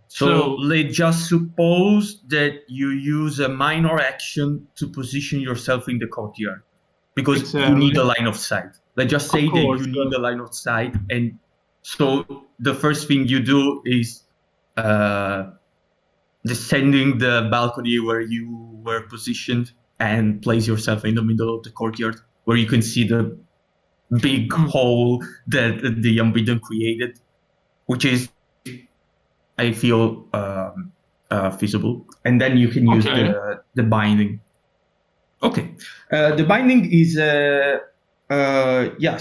So let's just suppose that you use a minor action to position yourself in the courtyard because you need a line of sight. Let's just say that you need a line of sight, and so the first thing you do is descending the balcony where you were positioned and place yourself in the middle of the courtyard where you can see the big hole that the Unbidden created, which is, I feel, feasible. And then you can use the binding. Okay. The binding is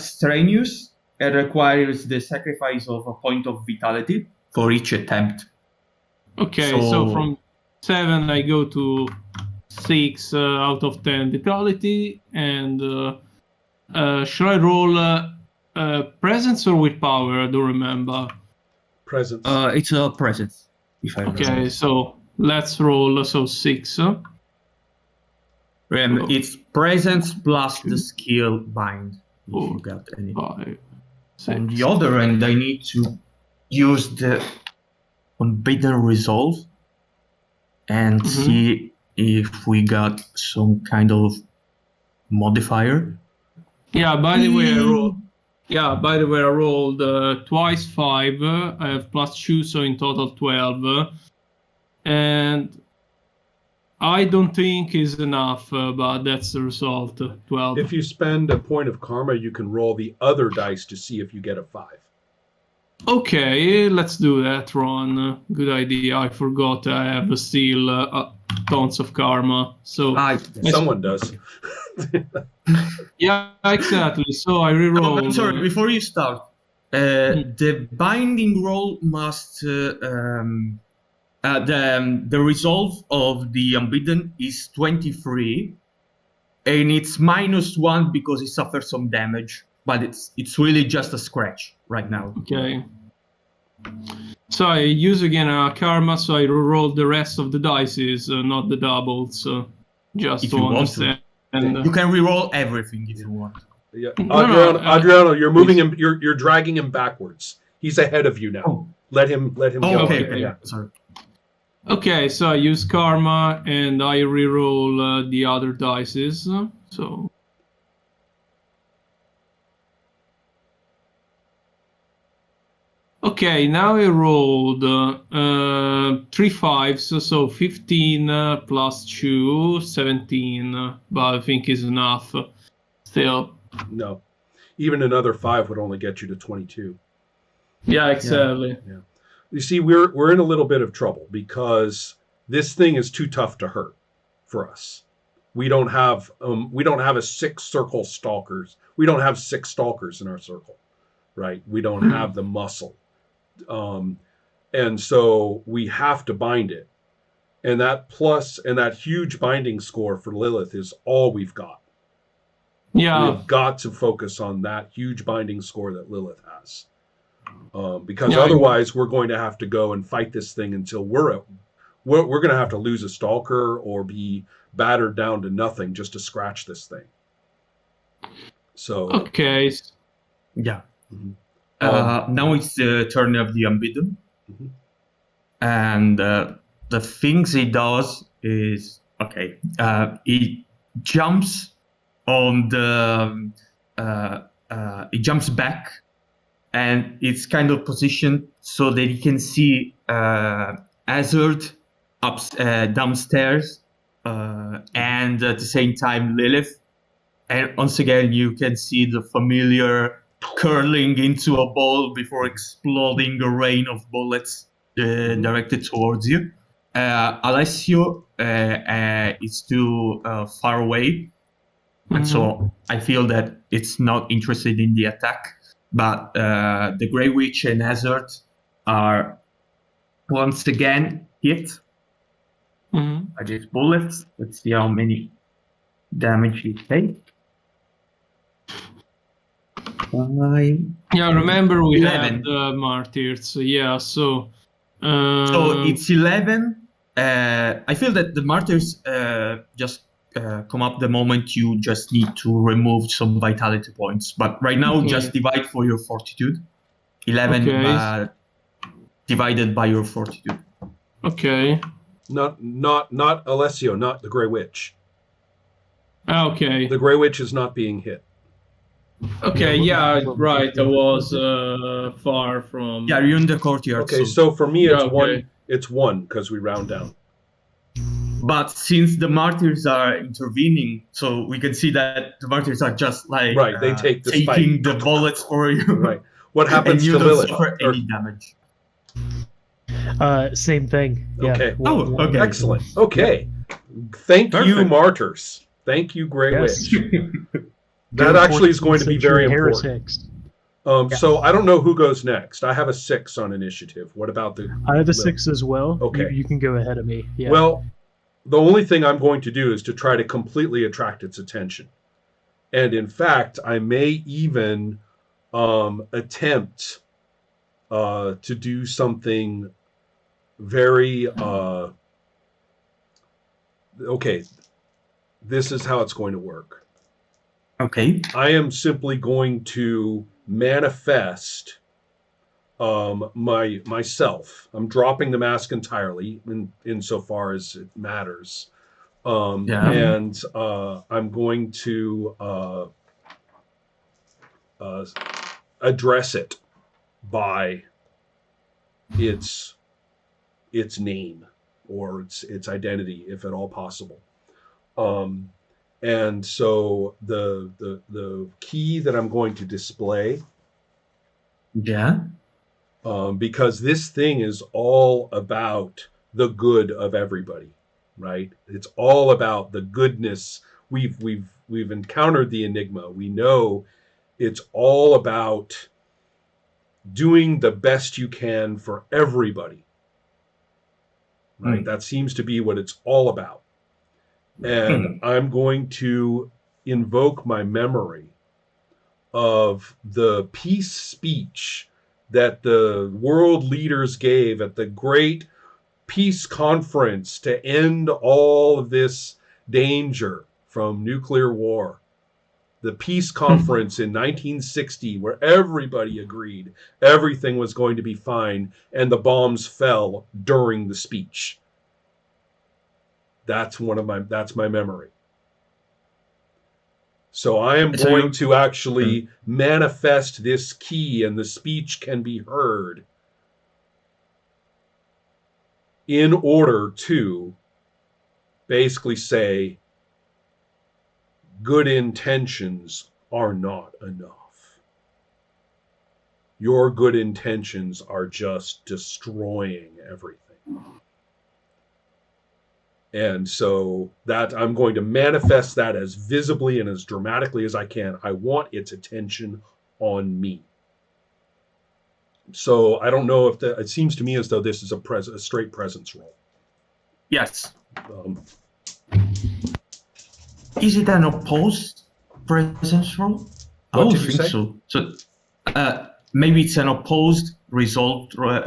strenuous. It requires the sacrifice of a point of vitality for each attempt. Okay, so from 7 I go to 6 out of 10 vitality, and should I roll presence or willpower? I don't remember. Presence. It's a presence, if I remember. Okay, so let's roll. So 6. Remember, it's presence plus the skill bind. If you got any. 5, 6. On the other end, I need to use the Unbidden resolve and see if we got some kind of modifier. Yeah, by the way, I rolled twice 5. I have +2, so in total 12. And I don't think is enough, but that's the result. 12. If you spend a point of karma, you can roll the other dice to see if you get a 5. Okay, let's do that, Ron. Good idea. I forgot I have still tons of karma. So someone does. Yeah, exactly. So I reroll. I'm sorry, before you start, the binding roll must the resolve of the Unbidden is 23, and it's -1 because it suffers some damage, but it's really just a scratch right now. Okay. So I use again karma, so I roll the rest of the dices, not the doubles, just if you want to. You can reroll everything if you want. Yeah, Adriano, you're moving him. You're dragging him backwards. He's ahead of you now. Oh. Let him go. Okay. Yeah, sorry. Okay, so I use karma and I reroll the other dices. So. Okay, now I rolled 3 5s, so 15 plus 2, 17, but I think is enough still. No, even another 5 would only get you to 22. Yeah, exactly. Yeah. You see, we're in a little bit of trouble because this thing is too tough to hurt for us. We don't have a 6 circle stalkers. We don't have 6 stalkers in our circle, right? We don't have the muscle. And so we have to bind it, and that huge binding score for Lilith is all we've got. We've got to focus on that huge binding score that Lilith has, because otherwise we're going to have to go and fight this thing until we're going to have to lose a stalker or be battered down to nothing just to scratch this thing. So yeah. Now it's the turn of the Unbidden. And the things he does is, he jumps on the, he jumps back, and it's kind of positioned so that he can see Hazard downstairs, and at the same time Lilith. And once again, you can see the familiar curling into a ball before exploding a rain of bullets directed towards you. Alessio is too far away, and so I feel that it's not interested in the attack. But the Grey Witch and Hazard are once again hit by these bullets. Let's see how many damage he takes. Yeah, remember we 11. Had martyrs. So so it's 11. I feel that the martyrs just come up the moment you just need to remove some vitality points. But right now, just divide for your fortitude. 11 divided by your fortitude. Okay. Not Alessio, not the Grey Witch. Okay. The Grey Witch is not being hit. Okay, yeah, right. I was far from. Yeah, you're in the courtyard. Okay, so for me Yeah, it's okay. one. It's one because we round down. But since the martyrs are intervening, so we can see that the martyrs are just like Right, they take the taking spike. the bullets for you. Right. What And happens you to don't Lilith? suffer Or- any damage. Same thing. Yeah. Okay. Oh, okay. Excellent. Okay. Thank you, Perfect. martyrs. Thank you, Grey Yes. Witch. That actually is going to be very important. Heretics. So I don't know who goes next. I have a 6 on initiative. What about the? I have a 6 as well. Okay. You can go ahead of me. Yeah. Well, the only thing I'm going to do is to try to completely attract its attention. And in fact, I may even attempt to do something very okay. This is how it's going to work. Okay. I am simply going to manifest myself. I'm dropping the mask entirely insofar as it matters. And I'm going to address it by its name or its identity, if at all possible. And so the key that I'm going to display, because this thing is all about the good of everybody, right? It's all about the goodness. We've encountered the enigma. We know it's all about doing the best you can for everybody, right? That seems to be what it's all about. And I'm going to invoke my memory of the peace speech that the world leaders gave at the great peace conference to end all of this danger from nuclear war. The peace conference in 1960, where everybody agreed everything was going to be fine, and the bombs fell during the speech. That's my memory. So I am going to actually manifest this key, and the speech can be heard in order to basically say good intentions are not enough. Your good intentions are just destroying everything. And so that I'm going to manifest that as visibly and as dramatically as I can. I want its attention on me. So I don't know if it seems to me as though this is a straight presence roll. Yes. Is it an opposed presence roll? I don't think so. So maybe it's an opposed result roll.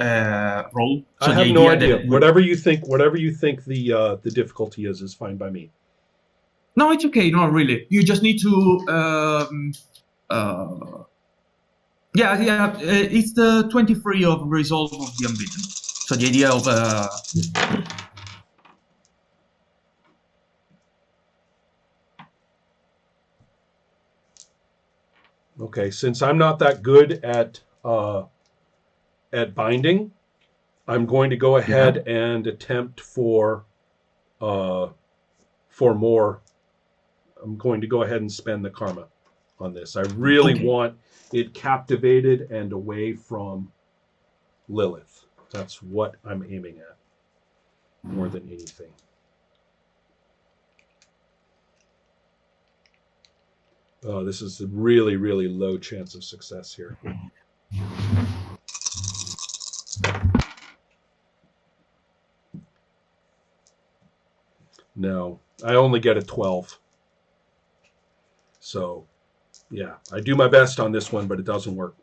So I have no idea. Whatever you think the difficulty is fine by me. No, it's okay. No, really. You just need to. It's the 23 of resolve of the unbeaten. So the idea of Okay, since I'm not that good at binding, I'm going to go ahead and attempt for more. I'm going to go ahead and spend the karma on this. I really want it captivated and away from Lilith. That's what I'm aiming at more than anything. Oh, this is a really, really low chance of success here. No, I only get a 12. So, yeah, I do my best on this one, but it doesn't work.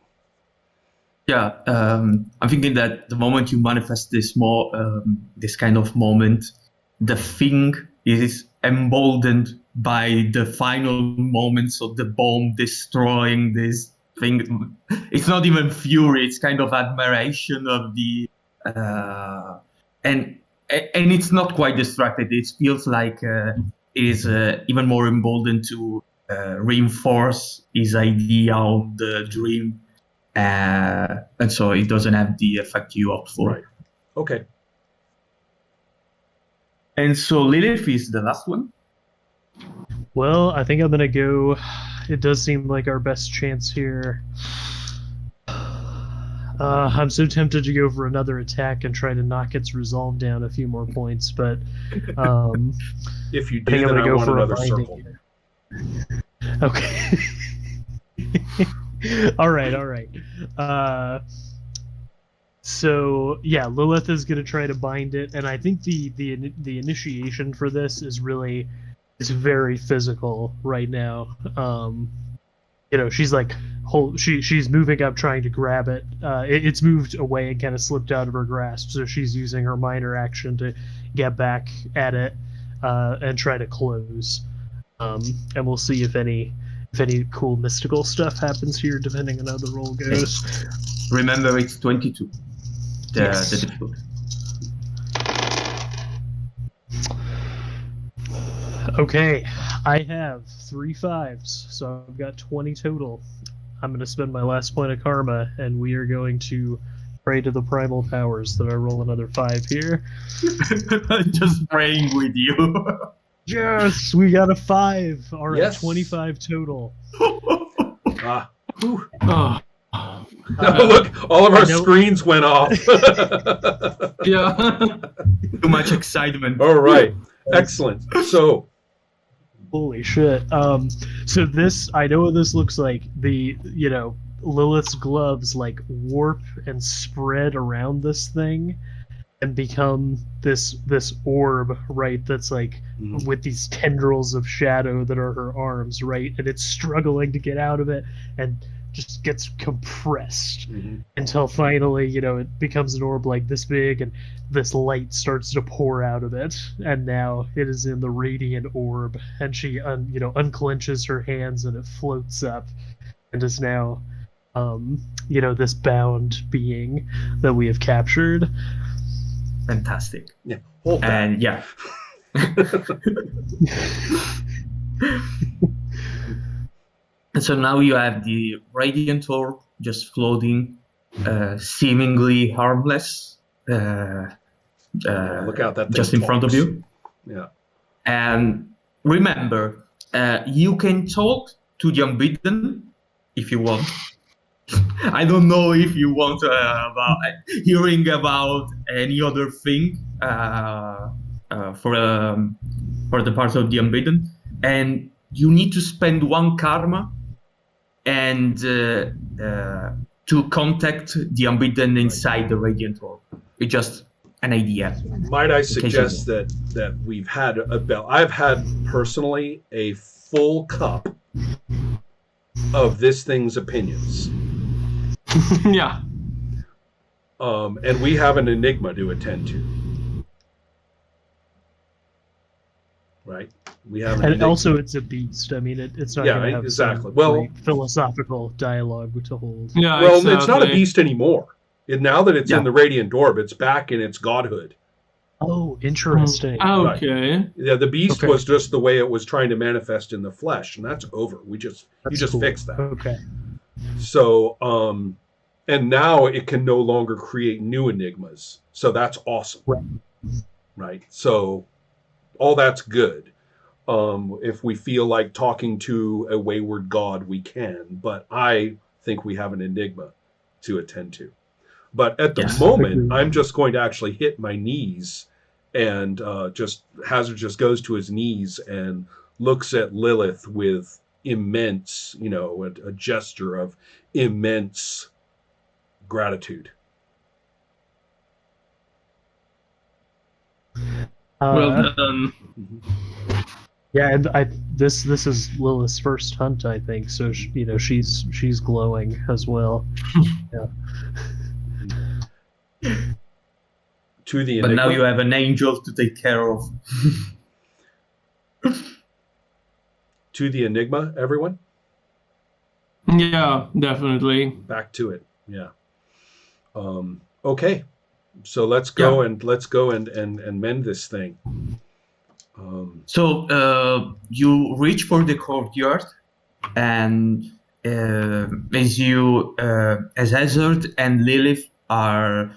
Yeah, I'm thinking that the moment you manifest this this kind of moment, the thing is emboldened by the final moments of the bomb destroying this thing. It's not even fury; it's kind of admiration of the, and and it's not quite distracted. It feels like it is even more emboldened to reinforce his idea on the dream, and so it doesn't have the effect you opt for. Right. Okay. And so Lilith is the last one. Well, I think I'm gonna go. It does seem like our best chance here. I'm so tempted to go for another attack and try to knock its resolve down a few more points, but If you I think do, I'm then gonna I go want for another a binding circle. here. Okay. All right. So yeah, Lilith is gonna try to bind it, and I think the initiation for this is very physical right now. She's like she's moving up trying to grab it. It's moved away and kind of slipped out of her grasp, so she's using her minor action to get back at it and try to close. And we'll see if any cool mystical stuff happens here, depending on how the roll goes. Remember, it's 22. Yes. The difficulty. Okay, I have 3 5s, so I've got 20 total. I'm going to spend my last point of karma, and we are going to pray to the primal powers that I roll another 5 here. Just praying with you. Yes, we got a 5. All right, Yes. 25 total. Ah. Whew. Oh. Look, all of our I know- screens went off. Yeah. Too much excitement. All right. Excellent. So, Holy shit. So this, I know what this looks like. Lilith's gloves like warp and spread around this thing and become this orb, right? That's like with these tendrils of shadow that are her arms, right? And it's struggling to get out of it and just gets compressed until finally, it becomes an orb like this big, and this light starts to pour out of it, and now it is in the radiant orb, and she unclenches her hands and it floats up and is now this bound being that we have captured. Fantastic. yeah. Hold that. And yeah. And so now you have the radiant orb just floating, seemingly harmless. Look out, that thing just in front of talks. you. Yeah. And remember, you can talk to the unbidden if you want. I don't know if you want about hearing about any other thing for the part of the unbidden, and you need to spend 1 karma and to contact the unbidden inside the radiant orb. It's just an idea. Might I suggest that we've had I've had personally a full cup of this thing's opinions. Yeah. And we have an enigma to attend to. Right? We have an And enigma. also, it's a beast. I mean, it's not Yeah, going to have exactly. some Well- great philosophical dialogue to hold. Yeah. Well, exactly. it's not a beast anymore. Now that it's in the radiant orb, it's back in its godhood. Oh, interesting. Okay. Yeah, the beast Okay. was just the way it was trying to manifest in the flesh, and that's over. You That's just cool. fixed that. Okay. So, and now it can no longer create new enigmas. So that's awesome. Right. Right. So all that's good. If we feel like talking to a wayward god, we can. But I think we have an enigma to attend to. But at the Yes. moment, Agreed. I'm just going to actually hit my knees, and Hazard just goes to his knees and looks at Lilith with immense, a gesture of immense gratitude. Well done. Yeah, and this is Lilith's first hunt, I think. So she's glowing as well. Yeah. To the But enigma. now you have an angel to take care of. To the enigma, everyone. Yeah, definitely. Back to it. Yeah. Okay. So let's go and mend this thing. So you reach for the courtyard, and as Hazard and Lilith are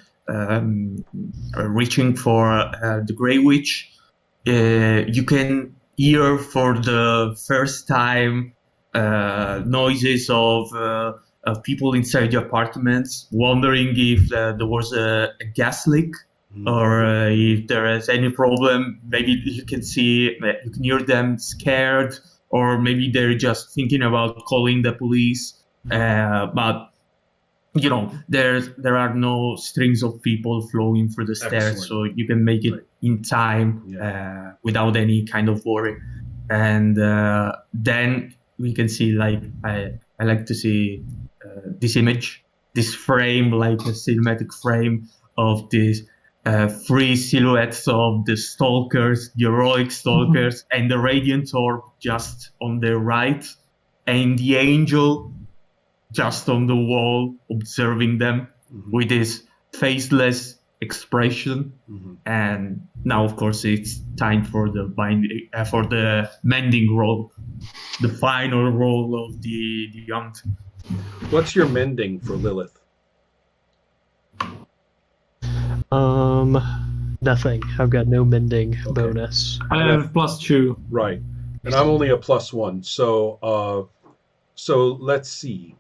reaching for the Grey Witch, you can hear for the first time noises of people inside the apartments, wondering if there was a gas leak. Or if there is any problem. Maybe you can hear them scared, or maybe they're just thinking about calling the police. But there are no strings of people flowing through the stairs, Excellent. so you can make it in time without any kind of worry. And then we can see, like, I like to see this image, this frame, like a cinematic frame of this. Three silhouettes of the stalkers, the heroic stalkers, and the radiant orb just on the right, and the angel just on the wall observing them with his faceless expression. And now, of course, it's time for the mending roll, the final roll of the hunt. What's your mending for Lilith? Nothing. I've got no mending bonus. I have +2. Right, and I'm only a +1. So let's see.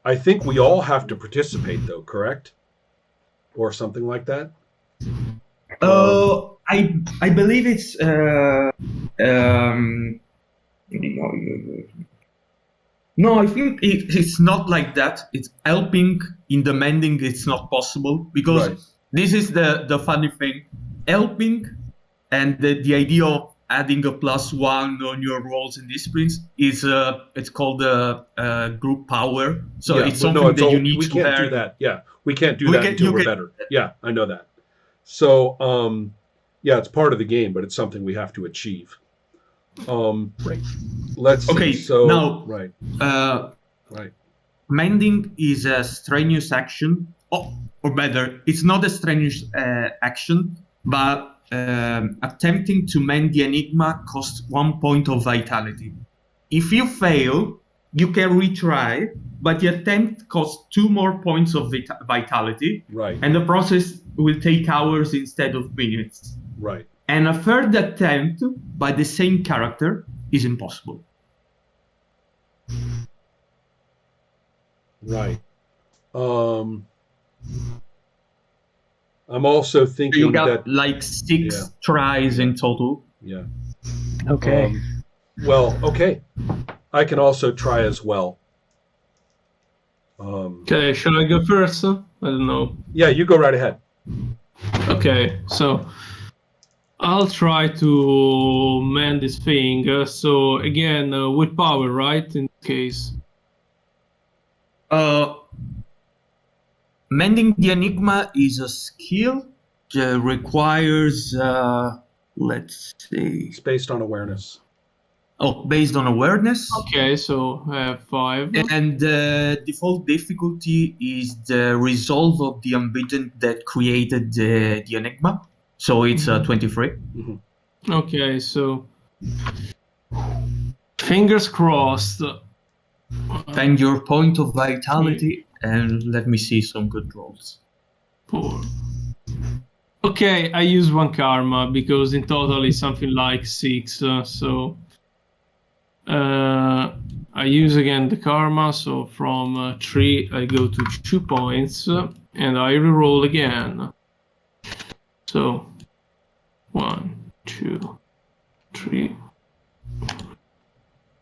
I think we all have to participate, though, correct? Or something like that. I believe it's no, I think it's not like that. It's helping in the mending. It's not possible because this is the funny thing. Helping and the idea of adding a +1 on your roles and disciplines is it's called group power. So it's something that you need to We can't do that. Yeah, we can't do that until we're better. Yeah, I know that. So it's part of the game, but it's something we have to achieve. Let's see. Okay, so now, right. Mending is a strenuous action, or better, it's not a strenuous action, but attempting to mend the enigma costs 1 point of vitality. If you fail, you can retry, but the attempt costs 2 more points of vitality. Right. And the process will take hours instead of minutes. Right. And a third attempt by the same character is impossible. Right. I'm also thinking you got that like 6 tries in total. Yeah. Okay. Okay. I can also try as well. Okay, shall I go first? I don't know. Yeah, you go right ahead. Okay, so I'll try to mend this thing. So again, with power, right? In this case. Mending the enigma is a skill that requires, let's see. It's based on awareness. Oh, based on awareness. Okay, so I have 5. And the default difficulty is the resolve of the unbeaten that created the enigma. So it's 23. Mm-hmm. Okay, so fingers crossed. Find your point of vitality and let me see some good rolls. 4. Okay, I use 1 karma because in total it's something like 6. So I use again the karma. So from 3 I go to 2 points and I reroll again. So 1, 2, 3,